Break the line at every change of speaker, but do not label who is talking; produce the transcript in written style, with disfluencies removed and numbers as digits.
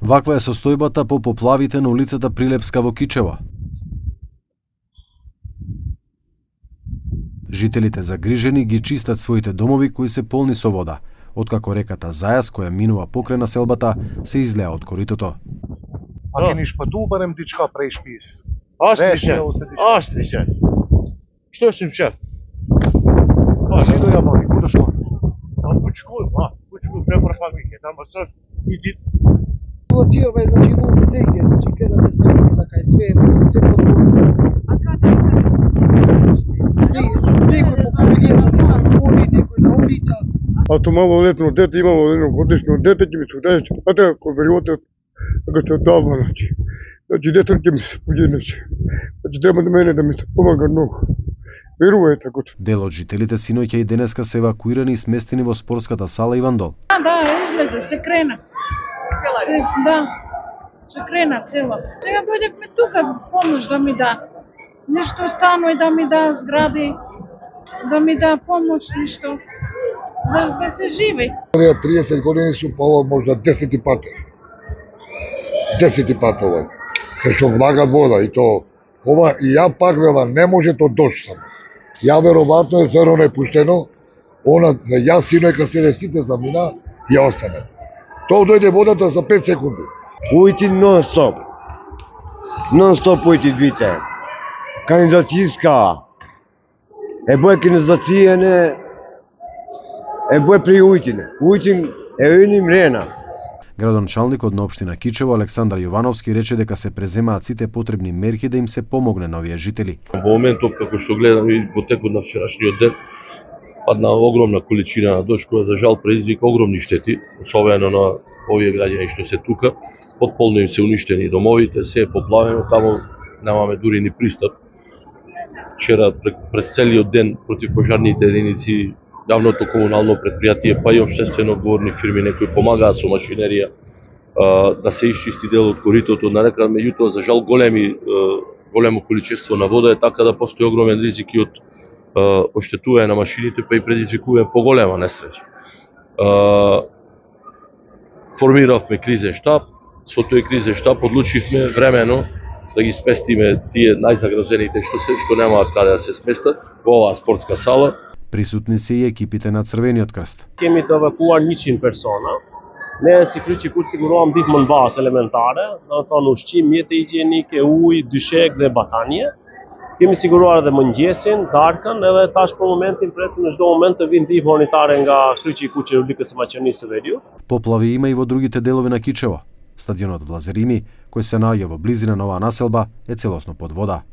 Ваква е состојбата по поплавите на улицата Прилепска во Кичево. Жителите загрижени ги чистат своите домови кои се полни со вода, откако реката Зајас, која минува покрај населбата, се излеа од коритото.
Ако ниш пату барем дичка прејшпис.
Ашти се. Што сум шеф?
Сидо ја бали, куда што?
Пучку препорахвазнике, там што иди.
Ситуацијава е, значи, во сејде, значи, гледате се, така е све подборно.
А каде
Некој по фамилијата, некој на поли, некој на улица.
Ато малолетно дете, имало едногодишно дете, ќе ми се удеше, а треба ковериотот, ако се одавно, значи. Значи, дете ќе ми се погинеше. Значи, треба да мене да ми се помага многу. Верувајте го.
Дел од жителите синоќа и денеска се евакуирани и сместени во спортската сала Иван Дол.
Да, излезе, се крена. Да, се крена цела. Сега дојдевме тука помош да ми да. Нешто станови да ми да, згради, да ми да помош, нешто. Да се живи.
30 години су плавал можда 10 пати. 10 пати ова. Кај што влагат вода и то ова и ја пак велам не може то дожд само. Ја веројатно е зеро непуштено, она за јас синојка седе сите замина и ја остане. Тоа дојде водата за 5 секунди.
Ујти нон-стоп. Нон-стоп ујти двите. Канализацијска. Е бој канализацијане. Е бој при ујтине. Ујтин е ујним рена.
Градоначалникот на општина Кичево Александар Јовановски рече дека се преземаат сите потребни мерки да им се помогне на овие жители.
Во моментов, како што гледам и во текот на вчерашниот ден, падна огромна количина на дожд, која за жал предизвика огромни штети, особено на овие граѓани што се тука. Потполно им се уништени домовите, се е поплавено, таму немаме дури ни пристап. Вчера през целиот ден противпожарните единици, јавното комунално предпријатие, па и општествено одговорни фирми, некои помагаа со машинерија да се исчисти дел од коритото на река, меѓутоа за жал големо количество на вода е така да постои огромен ризик и од оштетување на машините, па и предизвикува поголема несреќа. Формиравме кризен штаб, со тој кризен штаб одлучивме времено да ги сместиме тие најзагрозените што немаат каде да се сместат во оваа спортска сала.
Присутни се и екипите на Црвениот крст.
Kemi të evakuar 100 persona. Ne si kryqi kur siguruam ndihmën bazë elementare, do të thonë ushqim, mjete higjienike, ujë, dyshek dhe batanie. Kemi siguruar edhe mëngjesin, darkën, edhe tash për momentin presim në çdo moment të vinë ndihmë humanitare nga kryqi i Kuqe Republikës së Maqedonisë së Veriut.
Поплави има и во другите делови на Кичево. Стадионот Влазерими, кој се наоѓа во близина на оваа населба, е целосно под вода.